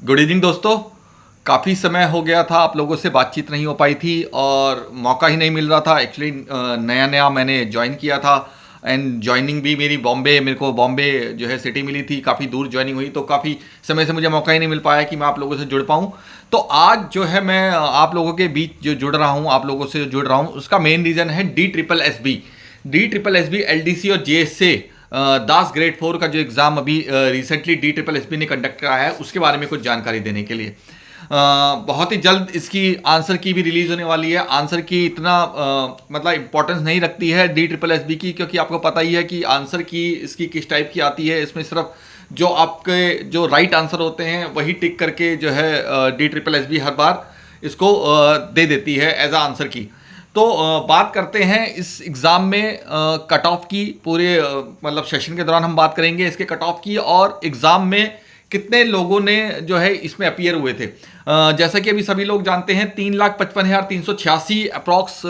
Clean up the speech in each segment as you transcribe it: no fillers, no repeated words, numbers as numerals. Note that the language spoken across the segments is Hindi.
गुड इवनिंग दोस्तों। काफ़ी समय हो गया था, आप लोगों से बातचीत नहीं हो पाई थी और मौका ही नहीं मिल रहा था। एक्चुअली नया नया मैंने ज्वाइन किया था एंड ज्वाइनिंग भी मेरी बॉम्बे, मेरे को बॉम्बे जो है सिटी मिली थी, काफ़ी दूर ज्वाइनिंग हुई, तो काफ़ी समय से मुझे मौका ही नहीं मिल पाया कि मैं आप लोगों से जुड़ पाऊँ। तो आज जो है मैं आप लोगों के बीच जो जुड़ रहा हूँ, आप लोगों से जुड़ रहा हूँ, उसका मेन रीज़न है D triple S B L D C और जे एस से दास ग्रेड 4 का जो एग्ज़ाम अभी recently D triple S B ने कंडक्ट कराया है, उसके बारे में कुछ जानकारी देने के लिए। बहुत ही जल्द इसकी आंसर की भी रिलीज होने वाली है। आंसर की इतना मतलब इंपॉर्टेंस नहीं रखती है डी ट्रिपल एस बी की, क्योंकि आपको पता ही है कि आंसर की इसकी किस टाइप की आती है। इसमें सिर्फ जो आपके जो राइट आंसर होते हैं वही टिक करके जो है डी ट्रिपल एस बी हर बार इसको दे देती है एज आ आंसर की। तो बात करते हैं इस एग्ज़ाम में कट ऑफ की। पूरे मतलब सेशन के दौरान हम बात करेंगे इसके कट ऑफ की और एग्ज़ाम में कितने लोगों ने जो है इसमें अपीयर हुए थे। जैसा कि अभी सभी लोग जानते हैं 3,55,386 अप्रॉक्स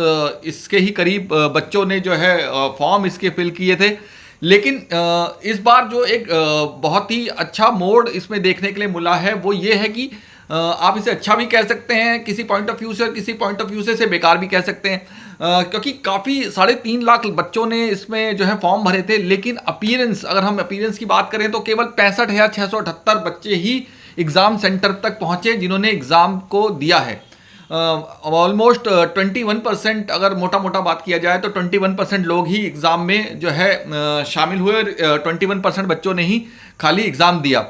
इसके ही करीब बच्चों ने जो है फॉर्म इसके फिल किए थे। लेकिन इस बार जो एक बहुत ही अच्छा मोड इसमें देखने के लिए मिला है वो ये है कि आप इसे अच्छा भी कह सकते हैं किसी पॉइंट ऑफ व्यू से और किसी पॉइंट ऑफ व्यू से बेकार भी कह सकते हैं। क्योंकि काफ़ी 3.5 लाख बच्चों ने इसमें जो है फॉर्म भरे थे, लेकिन अपीयरेंस, अगर हम अपीयरेंस की बात करें तो केवल 65,678 बच्चे ही एग्ज़ाम सेंटर तक पहुंचे जिन्होंने एग्ज़ाम को दिया है। ऑलमोस्ट 21%, अगर मोटा मोटा बात किया जाए तो 21% लोग ही एग्ज़ाम में जो है शामिल हुए और 21% बच्चों ने ही खाली एग्ज़ाम दिया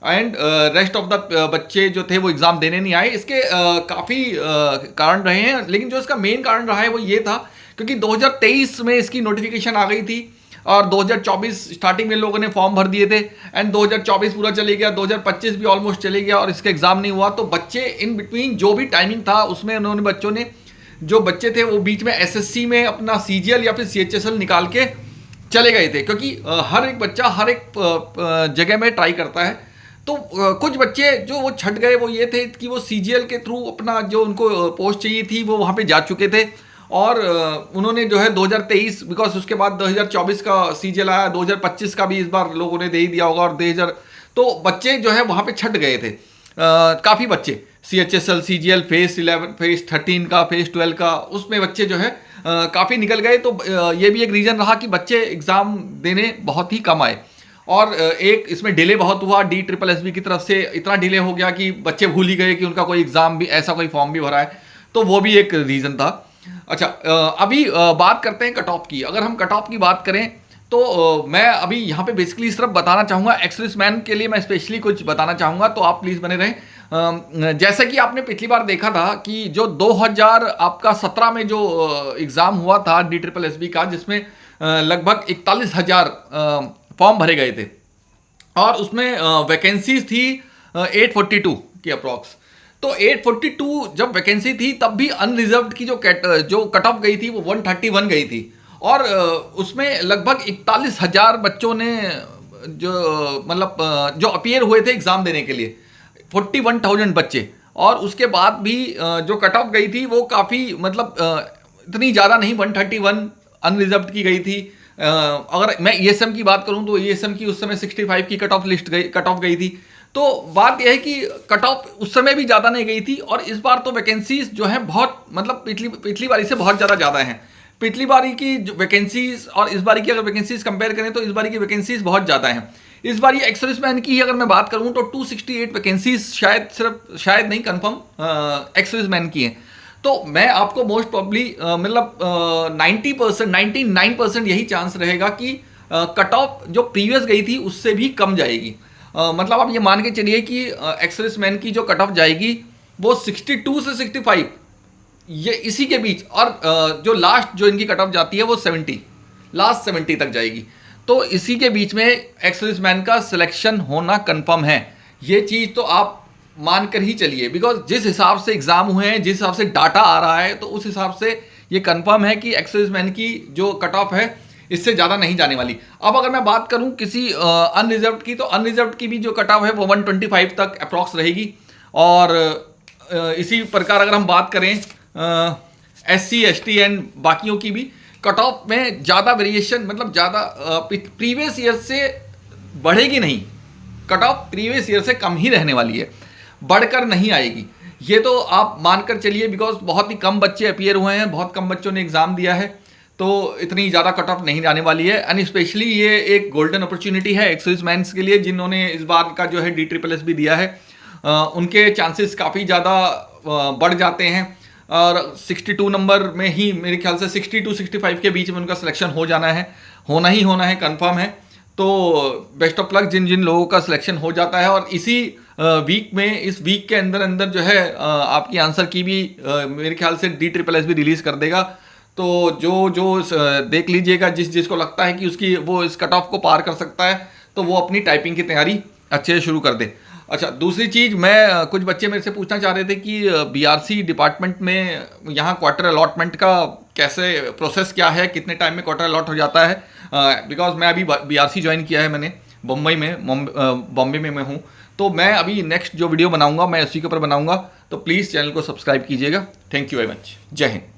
एंड रेस्ट ऑफ द बच्चे जो थे वो एग्ज़ाम देने नहीं आए। इसके काफ़ी कारण रहे हैं, लेकिन जो इसका मेन कारण रहा है वो ये था क्योंकि 2023 में इसकी नोटिफिकेशन आ गई थी और 2024 स्टार्टिंग में लोगों ने फॉर्म भर दिए थे एंड 2024 पूरा चले गया, 2025 भी ऑलमोस्ट चले गया और इसका एग्ज़ाम नहीं हुआ। तो बच्चे इन बिटवीन जो भी टाइमिंग था उसमें उन्होंने बच्चों ने जो बच्चे थे वो बीच में एसएससी में अपना सीजीएल या फिर सीएचएसएल निकाल के चले गए थे, क्योंकि हर एक बच्चा हर एक जगह में ट्राई करता है। तो कुछ बच्चे जो वो छट गए वो ये थे कि वो सीजीएल के थ्रू अपना जो उनको पोस्ट चाहिए थी वो वहाँ पे जा चुके थे और उन्होंने जो है 2023, बिकॉज उसके बाद 2024 का सीजीएल आया, 2025 का भी इस बार लोगों ने दे ही दिया होगा और 2000, तो बच्चे जो है वहाँ पे छट गए थे। काफ़ी बच्चे सीएचएसएल सीजीएल फेज 11 फेज 13 का फेज 12 का उसमें बच्चे जो है काफ़ी निकल गए। तो ये भी एक रीज़न रहा कि बच्चे एग्ज़ाम देने बहुत ही कम आए और एक इसमें डिले बहुत हुआ डी ट्रिपल एस बी की तरफ से। इतना डिले हो गया कि बच्चे भूल ही गए कि उनका कोई एग्ज़ाम भी, ऐसा कोई फॉर्म भी भरा है, तो वो भी एक रीज़न था। अच्छा, अभी बात करते हैं कट ऑफ की। अगर हम कट ऑफ की बात करें तो मैं अभी यहाँ पे बेसिकली सिर्फ बताना चाहूँगा, एक्स मैन के लिए मैं स्पेशली कुछ बताना चाहूँगा, तो आप प्लीज़ बने रहें। जैसा कि आपने पिछली बार देखा था कि जो 2017 में जो एग्ज़ाम हुआ था डी ट्रिपल एस बी का, जिसमें लगभग 41,000 फॉर्म भरे गए थे और उसमें वैकेंसीज थी 842 की अप्रॉक्स। तो 842 जब वैकेंसी थी तब भी अनरिजर्व्ड की जो कट ऑफ गई थी वो 131 गई थी और उसमें लगभग 41,000 बच्चों ने जो मतलब जो अपीयर हुए थे एग्ज़ाम देने के लिए, 41,000 बच्चे। और उसके बाद भी जो कट ऑफ गई थी वो काफ़ी मतलब इतनी ज़्यादा नहीं, 131 अनरिजर्व्ड की गई थी। अगर मैं ईएसएम की बात करूं तो ईएसएम की उस समय 65 की कट ऑफ गई थी। तो बात यह है कि कट ऑफ उस समय भी ज़्यादा नहीं गई थी और इस बार तो वैकेंसीज जो है बहुत मतलब पिछली बारी से बहुत ज़्यादा हैं। पिछली बारी की वैकेंसीज और इस बारी की अगर वैकेंसीज कंपेयर करें तो इस बारी की वैकेंसीज बहुत ज़्यादा हैं। इस बार ये एक्स-सर्विसमैन की अगर मैं बात करूं तो 268 वैकेंसीज शायद नहीं, कंफर्म एक्स-सर्विसमैन की हैं। तो मैं आपको मोस्ट प्रॉब्ली मतलब 90%, 99% यही चांस रहेगा कि कट ऑफ जो प्रीवियस गई थी उससे भी कम जाएगी। मतलब आप ये मान के चलिए कि एक्स-सर्विसमैन की जो कट ऑफ जाएगी वो 62 से 65, ये इसी के बीच, और जो लास्ट जो इनकी कट ऑफ जाती है वो 70, लास्ट 70 तक जाएगी। तो इसी के बीच में एक्स-सर्विसमैन का सिलेक्शन होना कंफर्म है। ये चीज़ तो आप मानकर ही चलिए, बिकॉज जिस हिसाब से एग्जाम हुए हैं, जिस हिसाब से डाटा आ रहा है, तो उस हिसाब से ये कंफर्म है कि एक्स-सर्विसमैन की जो कट ऑफ है इससे ज़्यादा नहीं जाने वाली। अब अगर मैं बात करूं किसी अनरिजर्व्ड की, तो अनरिजर्व्ड की भी जो कट ऑफ है वो 125 तक अप्रॉक्स रहेगी। और इसी प्रकार अगर हम बात करें SC ST एंड बाकियों की भी कट ऑफ में ज़्यादा वेरिएशन, मतलब ज़्यादा प्रीवियस ईयर से बढ़ेगी नहीं, कट ऑफ प्रीवियस ईयर से कम ही रहने वाली है। बढ़कर नहीं आएगी, ये तो आप मानकर चलिए, बिकॉज बहुत ही कम बच्चे अपीयर हुए हैं, बहुत कम बच्चों ने एग्ज़ाम दिया है, तो इतनी ज़्यादा कट ऑफ नहीं जाने वाली है। एंड स्पेशली ये एक गोल्डन अपॉर्चुनिटी है एक्स मैंस के लिए, जिन्होंने इस बार का जो है DSSS भी दिया है, उनके चांसेस काफ़ी ज़्यादा बढ़ जाते हैं। और 62 नंबर में ही मेरे ख्याल से 60-65 के बीच में उनका सिलेक्शन हो जाना है, होना ही होना है, कंफर्म है। तो बेस्ट ऑफ लक जिन जिन लोगों का सिलेक्शन हो जाता है। और इसी वीक में, इस वीक के अंदर अंदर जो है आपकी आंसर की भी मेरे ख्याल से DSSS भी रिलीज़ कर देगा। तो जो देख लीजिएगा, जिसको लगता है कि उसकी वो इस कट ऑफ को पार कर सकता है, तो वो अपनी टाइपिंग की तैयारी अच्छे से शुरू कर दे। अच्छा, दूसरी चीज़, मैं कुछ बच्चे मेरे से पूछना चाह रहे थे कि BRC डिपार्टमेंट में यहाँ क्वार्टर अलॉटमेंट का कैसे प्रोसेस क्या है, कितने टाइम में क्वार्टर अलॉट हो जाता है। बिकॉज मैं अभी BRC ज्वाइन किया है मैंने बम्बई में, बॉम्बे में मैं हूँ। तो मैं अभी नेक्स्ट जो वीडियो बनाऊँगा मैं उसी के ऊपर बनाऊँगा, तो प्लीज़ चैनल को सब्सक्राइब कीजिएगा। Thank you very much. जय हिंद।